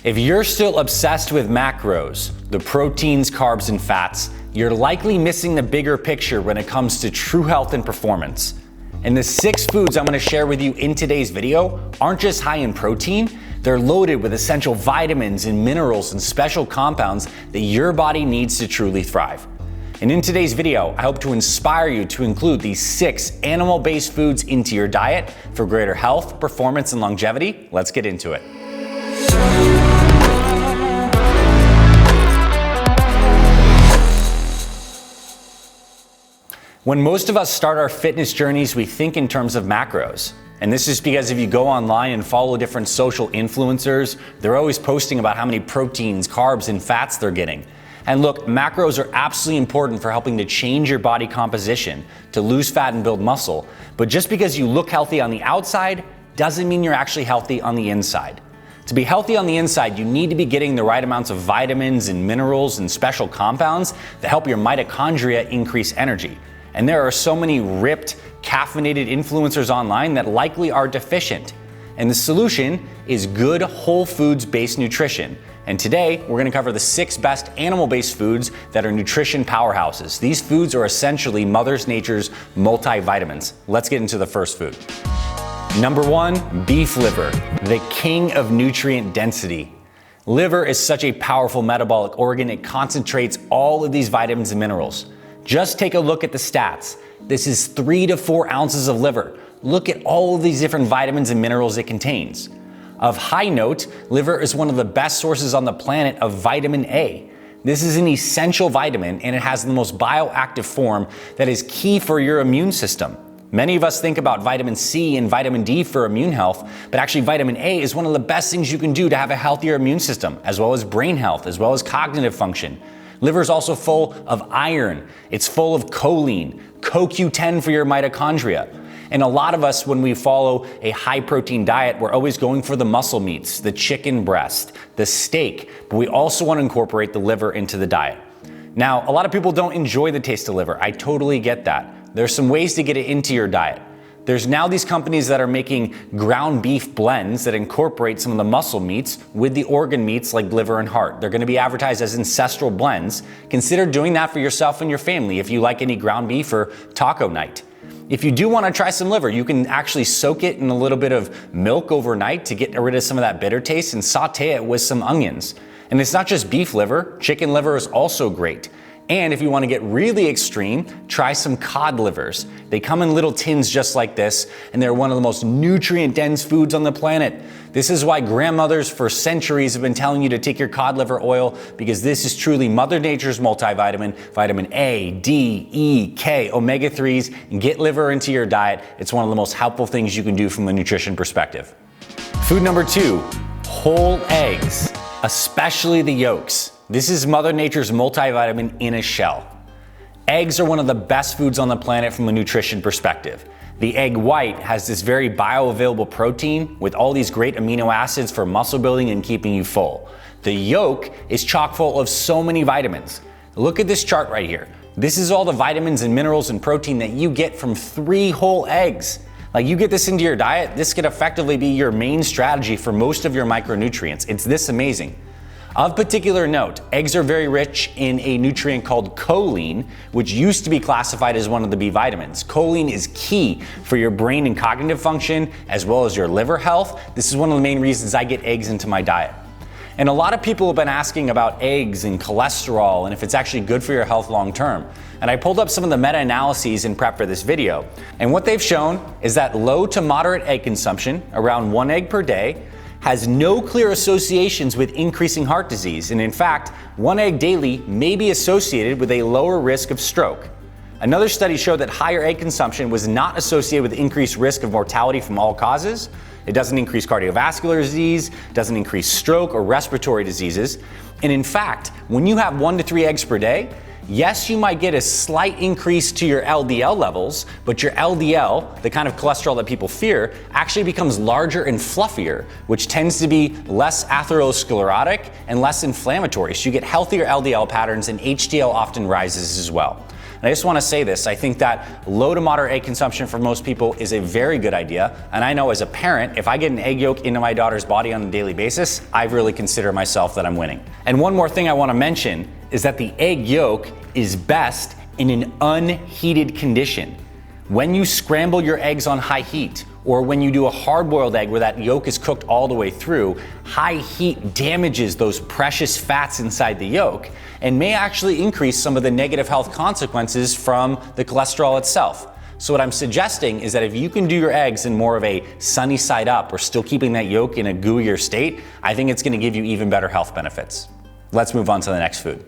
If you're still obsessed with macros, the proteins, carbs, and fats, you're likely missing the bigger picture when it comes to true health and performance. And the 6 foods I'm gonna share with you in today's video aren't just high in protein, they're loaded with essential vitamins and minerals and special compounds that your body needs to truly thrive. And in today's video, I hope to inspire you to include these 6 animal-based foods into your diet for greater health, performance, and longevity. Let's get into it. When most of us start our fitness journeys, we think in terms of macros. And this is because if you go online and follow different social influencers, they're always posting about how many proteins, carbs, and fats they're getting. And look, macros are absolutely important for helping to change your body composition, to lose fat and build muscle. But just because you look healthy on the outside doesn't mean you're actually healthy on the inside. To be healthy on the inside, you need to be getting the right amounts of vitamins and minerals and special compounds that help your mitochondria increase energy. And there are so many ripped, caffeinated influencers online that likely are deficient. And the solution is good whole foods-based nutrition. And today, we're gonna cover the 6 best animal-based foods that are nutrition powerhouses. These foods are essentially Mother Nature's multivitamins. Let's get into the first food. Number 1, beef liver, the king of nutrient density. Liver is such a powerful metabolic organ, it concentrates all of these vitamins and minerals. Just take a look at the stats. This is 3 to 4 ounces of liver. Look at all of these different vitamins and minerals it contains. Of high note, liver is one of the best sources on the planet of vitamin A. This is an essential vitamin and it has the most bioactive form that is key for your immune system. Many of us think about vitamin C and vitamin D for immune health, but actually vitamin A is one of the best things you can do to have a healthier immune system, as well as brain health, as well as cognitive function. Liver is also full of iron. It's full of choline, CoQ10 for your mitochondria. And a lot of us, when we follow a high protein diet, we're always going for the muscle meats, the chicken breast, the steak, but we also want to incorporate the liver into the diet. Now, a lot of people don't enjoy the taste of liver. I totally get that. There's some ways to get it into your diet. There's now these companies that are making ground beef blends that incorporate some of the muscle meats with the organ meats like liver and heart. They're going to be advertised as ancestral blends. Consider doing that for yourself and your family if you like any ground beef for taco night. If you do want to try some liver, you can actually soak it in a little bit of milk overnight to get rid of some of that bitter taste and saute it with some onions. And it's not just beef liver, chicken liver is also great. And if you want to get really extreme, try some cod livers. They come in little tins just like this, and they're one of the most nutrient-dense foods on the planet. This is why grandmothers for centuries have been telling you to take your cod liver oil, because this is truly Mother Nature's multivitamin, vitamin A, D, E, K, omega-3s, and get liver into your diet. It's one of the most helpful things you can do from a nutrition perspective. Food number 2, whole eggs, especially the yolks. This is Mother Nature's multivitamin in a shell. Eggs are one of the best foods on the planet from a nutrition perspective. The egg white has this very bioavailable protein with all these great amino acids for muscle building and keeping you full. The yolk is chock full of so many vitamins. Look at this chart right here. This is all the vitamins and minerals and protein that you get from 3 whole eggs. Like, you get this into your diet, this could effectively be your main strategy for most of your micronutrients. It's this amazing. Of particular note, eggs are very rich in a nutrient called choline, which used to be classified as one of the B vitamins. Choline is key for your brain and cognitive function, as well as your liver health. This is one of the main reasons I get eggs into my diet. And a lot of people have been asking about eggs and cholesterol and if it's actually good for your health long term. And I pulled up some of the meta-analyses in prep for this video. And what they've shown is that low to moderate egg consumption, around 1 egg per day, has no clear associations with increasing heart disease, and in fact, 1 egg daily may be associated with a lower risk of stroke. Another study showed that higher egg consumption was not associated with increased risk of mortality from all causes. It doesn't increase cardiovascular disease, doesn't increase stroke or respiratory diseases. And in fact, when you have 1 to 3 eggs per day, yes, you might get a slight increase to your LDL levels, but your LDL, the kind of cholesterol that people fear, actually becomes larger and fluffier, which tends to be less atherosclerotic and less inflammatory. So you get healthier LDL patterns, and HDL often rises as well. And I just want to say this, I think that low to moderate egg consumption for most people is a very good idea. And I know as a parent, if I get an egg yolk into my daughter's body on a daily basis, I really consider myself that I'm winning. And one more thing I want to mention is that the egg yolk is best in an unheated condition. When you scramble your eggs on high heat, or when you do a hard-boiled egg where that yolk is cooked all the way through, high heat damages those precious fats inside the yolk and may actually increase some of the negative health consequences from the cholesterol itself. So what I'm suggesting is that if you can do your eggs in more of a sunny side up or still keeping that yolk in a gooier state, I think it's going to give you even better health benefits. Let's move on to the next food.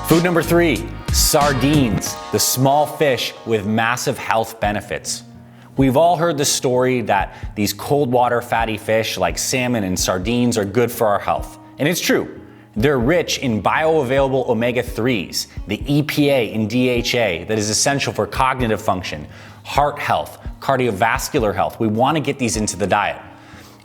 Food number 3, sardines, the small fish with massive health benefits. We've all heard the story that these cold water fatty fish like salmon and sardines are good for our health. And it's true. They're rich in bioavailable omega-3s, the EPA and DHA that is essential for cognitive function, heart health, cardiovascular health. We want to get these into the diet.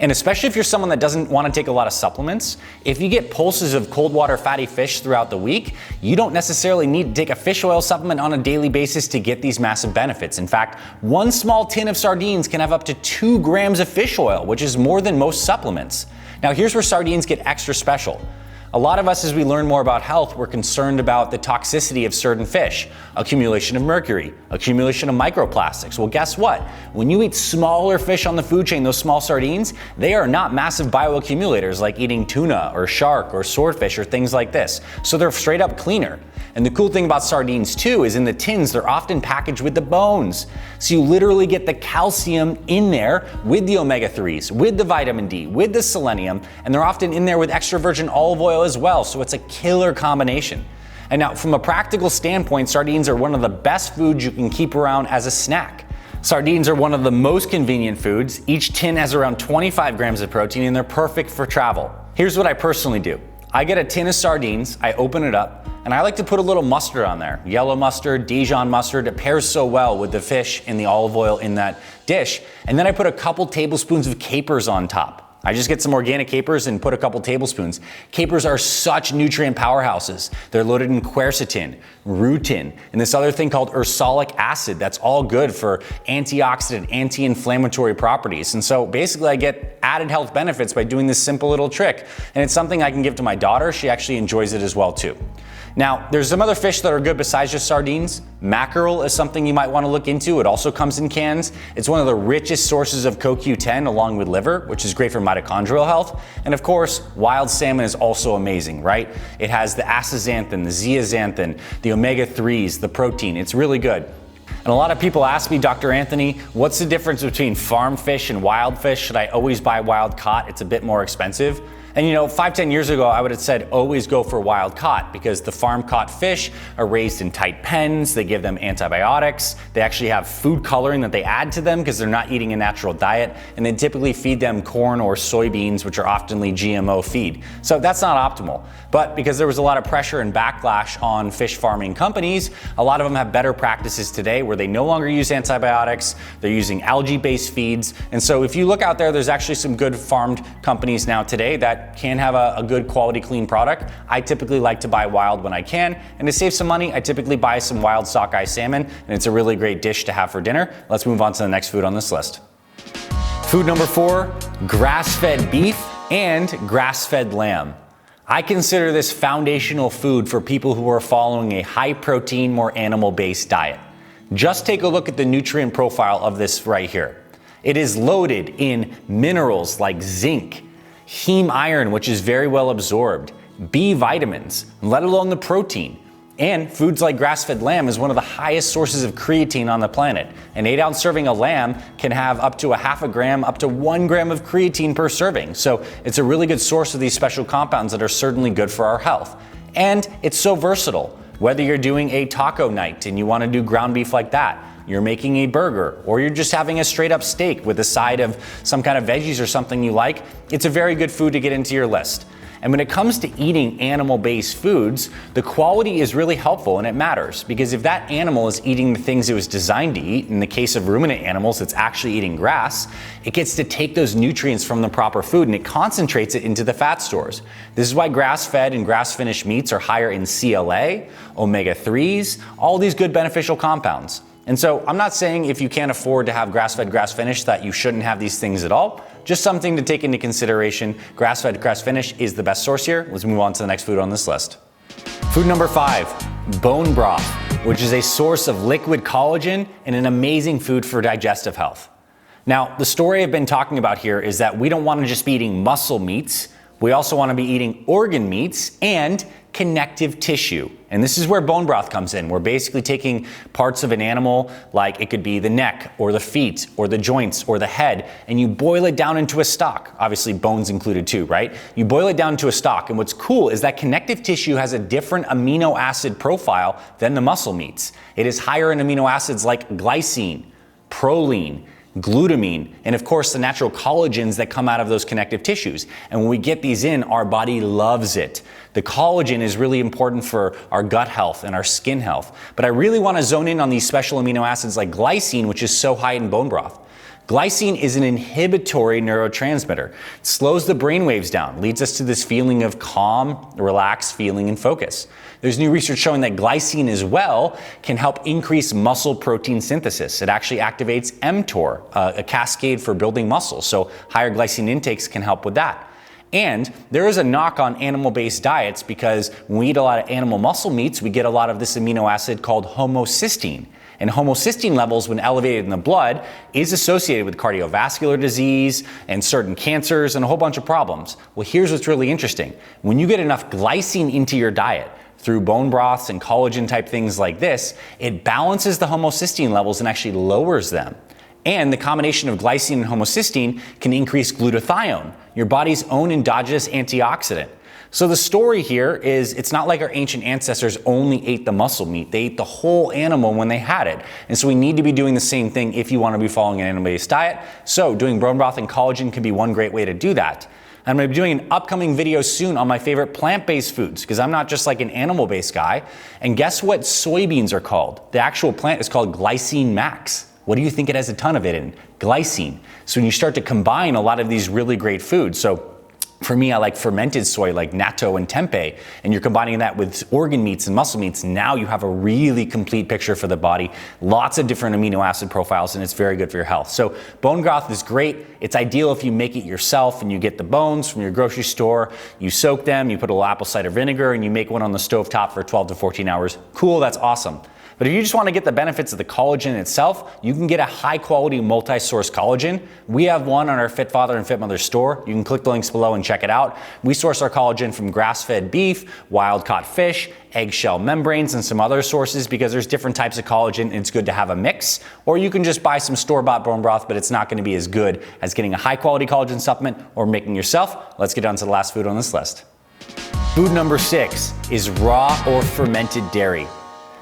And especially if you're someone that doesn't want to take a lot of supplements, if you get pulses of cold water fatty fish throughout the week, you don't necessarily need to take a fish oil supplement on a daily basis to get these massive benefits. In fact, one small tin of sardines can have up to 2 grams of fish oil, which is more than most supplements. Now here's where sardines get extra special. A lot of us, as we learn more about health, we're concerned about the toxicity of certain fish, accumulation of mercury, accumulation of microplastics. Well, guess what? When you eat smaller fish on the food chain, those small sardines, they are not massive bioaccumulators like eating tuna or shark or swordfish or things like this. So they're straight up cleaner. And the cool thing about sardines too is in the tins, they're often packaged with the bones. So you literally get the calcium in there with the omega-3s, with the vitamin D, with the selenium, and they're often in there with extra virgin olive oil as well. So it's a killer combination. And now from a practical standpoint, sardines are one of the best foods you can keep around as a snack. Sardines are one of the most convenient foods. Each tin has around 25 grams of protein and they're perfect for travel. Here's what I personally do. I get a tin of sardines, I open it up, and I like to put a little mustard on there. Yellow mustard, Dijon mustard, it pairs so well with the fish and the olive oil in that dish. And then I put a couple tablespoons of capers on top. I just get some organic capers and put a couple tablespoons. Capers are such nutrient powerhouses. They're loaded in quercetin, rutin, and this other thing called ursolic acid that's all good for antioxidant, anti-inflammatory properties. And so basically I get added health benefits by doing this simple little trick. And it's something I can give to my daughter. She actually enjoys it as well too. Now, there's some other fish that are good besides just sardines. Mackerel is something you might want to look into. It also comes in cans. It's one of the richest sources of CoQ10 along with liver, which is great for mitochondrial health. And of course, wild salmon is also amazing, right? It has the astaxanthin, the zeaxanthin, the omega-3s, the protein. It's really good. And a lot of people ask me, Dr. Anthony, what's the difference between farm fish and wild fish? Should I always buy wild caught? It's a bit more expensive. And you know, 5-10 years ago, I would have said always go for wild caught because the farm caught fish are raised in tight pens. They give them antibiotics. They actually have food coloring that they add to them because they're not eating a natural diet. And they typically feed them corn or soybeans, which are oftenly GMO feed. So that's not optimal. But because there was a lot of pressure and backlash on fish farming companies, a lot of them have better practices today where they no longer use antibiotics. They're using algae-based feeds. And so if you look out there, there's actually some good farmed companies now today that can have a good quality clean product. I typically like to buy wild when I can, and to save some money, I typically buy some wild sockeye salmon, and it's a really great dish to have for dinner. Let's move on to the next food on this list. Food number 4, grass-fed beef and grass-fed lamb. I consider this foundational food for people who are following a high protein, more animal-based diet. Just take a look at the nutrient profile of this right here. It is loaded in minerals like zinc, heme iron, which is very well absorbed, B vitamins, let alone the protein. And foods like grass-fed lamb is one of the highest sources of creatine on the planet. An 8-ounce serving of lamb can have up to 0.5 gram, up to 1 gram of creatine per serving. So it's a really good source of these special compounds that are certainly good for our health. And it's so versatile. Whether you're doing a taco night and you want to do ground beef like that, you're making a burger, or you're just having a straight up steak with a side of some kind of veggies or something you like, it's a very good food to get into your list. And when it comes to eating animal-based foods, the quality is really helpful and it matters, because if that animal is eating the things it was designed to eat, in the case of ruminant animals, it's actually eating grass, it gets to take those nutrients from the proper food and it concentrates it into the fat stores. This is why grass-fed and grass-finished meats are higher in CLA, omega-3s, all these good beneficial compounds. And so I'm not saying if you can't afford to have grass-fed, grass-finished that you shouldn't have these things at all. Just something to take into consideration. Grass-fed, grass-finished is the best source here. Let's move on to the next food on this list. Food number 5, bone broth, which is a source of liquid collagen and an amazing food for digestive health. Now, the story I've been talking about here is that we don't want to just be eating muscle meats. We also want to be eating organ meats and connective tissue. And this is where bone broth comes in. We're basically taking parts of an animal, like it could be the neck or the feet or the joints or the head, and you boil it down into a stock. Obviously bones included too, right? You boil it down into a stock, and what's cool is that connective tissue has a different amino acid profile than the muscle meats. It is higher in amino acids like glycine, proline, glutamine, and of course the natural collagens that come out of those connective tissues. And when we get these in, our body loves it. The collagen is really important for our gut health and our skin health. But I really want to zone in on these special amino acids like glycine, which is so high in bone broth. Glycine is an inhibitory neurotransmitter. It slows the brain waves down, leads us to this feeling of calm, relaxed feeling and focus. There's new research showing that glycine as well can help increase muscle protein synthesis. It actually activates mTOR, a cascade for building muscle. So higher glycine intakes can help with that. And there is a knock on animal-based diets because when we eat a lot of animal muscle meats, we get a lot of this amino acid called homocysteine. And homocysteine levels, when elevated in the blood, is associated with cardiovascular disease and certain cancers and a whole bunch of problems. Well, here's what's really interesting. When you get enough glycine into your diet, through bone broths and collagen type things like this, it balances the homocysteine levels and actually lowers them. And the combination of glycine and homocysteine can increase glutathione, your body's own endogenous antioxidant. So the story here is it's not like our ancient ancestors only ate the muscle meat. They ate the whole animal when they had it. And so we need to be doing the same thing if you want to be following an animal-based diet. So doing bone broth and collagen can be one great way to do that. I'm going to be doing an upcoming video soon on my favorite plant-based foods because I'm not just like an animal-based guy. And guess what soybeans are called? The actual plant is called glycine max. What do you think it has a ton of it in? Glycine. So when you start to combine a lot of these really great foods, so for me, I like fermented soy like natto and tempeh, and you're combining that with organ meats and muscle meats. Now you have a really complete picture for the body, lots of different amino acid profiles, and it's very good for your health. So bone broth is great. It's ideal if you make it yourself and you get the bones from your grocery store, you soak them, you put a little apple cider vinegar, and you make one on the stovetop for 12 to 14 hours. Cool, that's awesome. But if you just want to get the benefits of the collagen itself, you can get a high quality multi-source collagen. We have one on our Fit Father and Fit Mother store. You can click the links below and check it out. We source our collagen from grass-fed beef, wild-caught fish, eggshell membranes, and some other sources because there's different types of collagen and it's good to have a mix. Or you can just buy some store-bought bone broth, but it's not going to be as good as getting a high-quality collagen supplement or making yourself. Let's get on to the last food on this list. Food number 6 is raw or fermented dairy.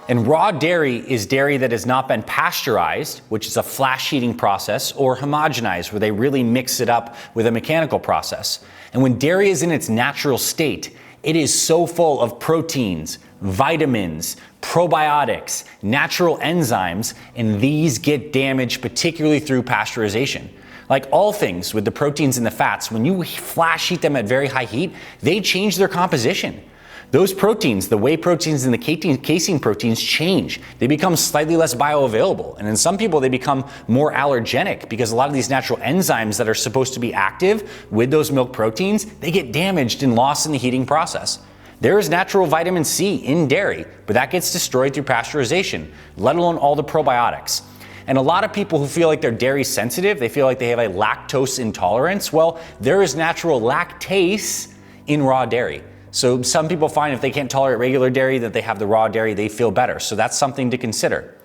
And raw dairy is dairy that has not been pasteurized, which is a flash heating process, or homogenized, where they really mix it up with a mechanical process. And when dairy is in its natural state, it is so full of proteins, vitamins, probiotics, natural enzymes, and these get damaged particularly through pasteurization. Like all things with the proteins and the fats, when you flash heat them at very high heat, they change their composition. Those proteins, the whey proteins and the casein proteins change. They become slightly less bioavailable. And in some people, they become more allergenic because a lot of these natural enzymes that are supposed to be active with those milk proteins, they get damaged and lost in the heating process. There is natural vitamin C in dairy, but that gets destroyed through pasteurization, let alone all the probiotics. And a lot of people who feel like they're dairy sensitive, they feel like they have a lactose intolerance. Well, there is natural lactase in raw dairy. So some people find if they can't tolerate regular dairy, that they have the raw dairy, they feel better. So that's something to consider.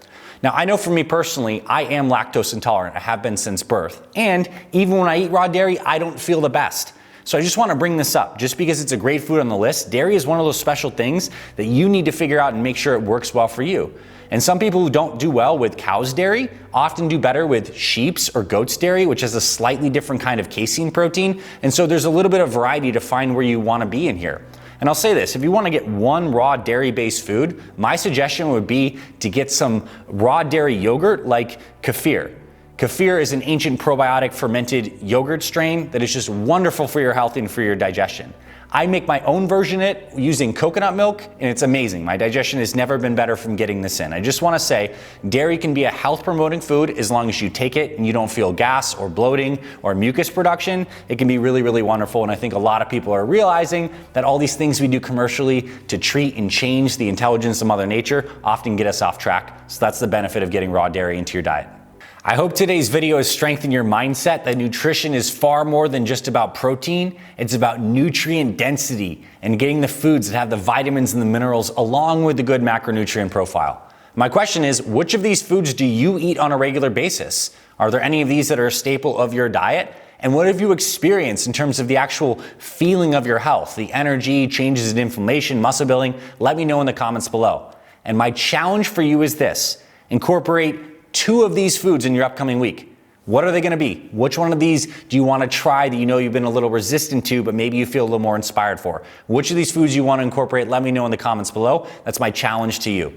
Now, I know for me personally, I am lactose intolerant. I have been since birth. And even when I eat raw dairy, I don't feel the best. So I just want to bring this up. Just because it's a great food on the list, dairy is one of those special things that you need to figure out and make sure it works well for you. And some people who don't do well with cow's dairy often do better with sheep's or goat's dairy, which has a slightly different kind of casein protein. And so there's a little bit of variety to find where you want to be in here. And I'll say this, if you want to get one raw dairy-based food, my suggestion would be to get some raw dairy yogurt like kefir. Kefir is an ancient probiotic fermented yogurt strain that is just wonderful for your health and for your digestion. I make my own version of it using coconut milk, and it's amazing. My digestion has never been better from getting this in. I just want to say, dairy can be a health-promoting food as long as you take it and you don't feel gas or bloating or mucus production. It can be really, really wonderful, and I think a lot of people are realizing that all these things we do commercially to treat and change the intelligence of Mother Nature often get us off track. So that's the benefit of getting raw dairy into your diet. I hope today's video has strengthened your mindset that nutrition is far more than just about protein. It's about nutrient density and getting the foods that have the vitamins and the minerals along with the good macronutrient profile. My question is, which of these foods do you eat on a regular basis? Are there any of these that are a staple of your diet? And what have you experienced in terms of the actual feeling of your health, the energy, changes in inflammation, muscle building? Let me know in the comments below. And my challenge for you is this: incorporate 2 of these foods in your upcoming week. What are they going to be? Which one of these do you want to try that you know you've been a little resistant to, but maybe you feel a little more inspired for? Which of these foods you want to incorporate? Let me know in the comments below. That's my challenge to you.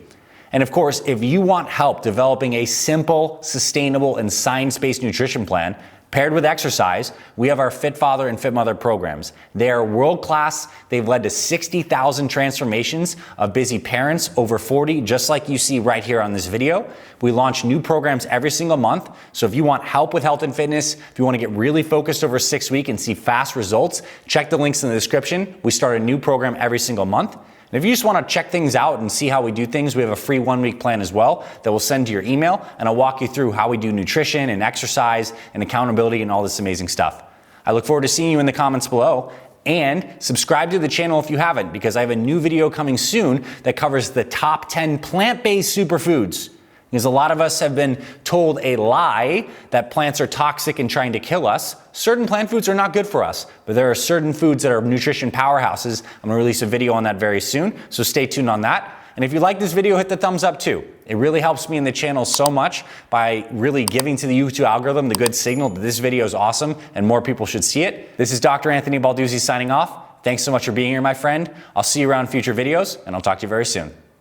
And of course, if you want help developing a simple, sustainable, and science-based nutrition plan paired with exercise, we have our Fit Father and Fit Mother programs. They are world-class. They've led to 60,000 transformations of busy parents over 40, just like you see right here on this video. We launch new programs every single month. So if you want help with health and fitness, if you want to get really focused over 6 weeks and see fast results, check the links in the description. We start a new program every single month. And if you just want to check things out and see how we do things, we have a free 1-week plan as well that we'll send to your email, and I'll walk you through how we do nutrition and exercise and accountability and all this amazing stuff. I look forward to seeing you in the comments below, and subscribe to the channel if you haven't, because I have a new video coming soon that covers the top 10 plant-based superfoods. Because a lot of us have been told a lie that plants are toxic and trying to kill us. Certain plant foods are not good for us, but there are certain foods that are nutrition powerhouses. I'm gonna release a video on that very soon, so stay tuned on that. And if you like this video, hit the thumbs up too. It really helps me in the channel so much by really giving to the YouTube algorithm the good signal that this video is awesome and more people should see it. This is Dr. Anthony Balduzzi signing off. Thanks so much for being here, my friend. I'll see you around future videos, and I'll talk to you very soon.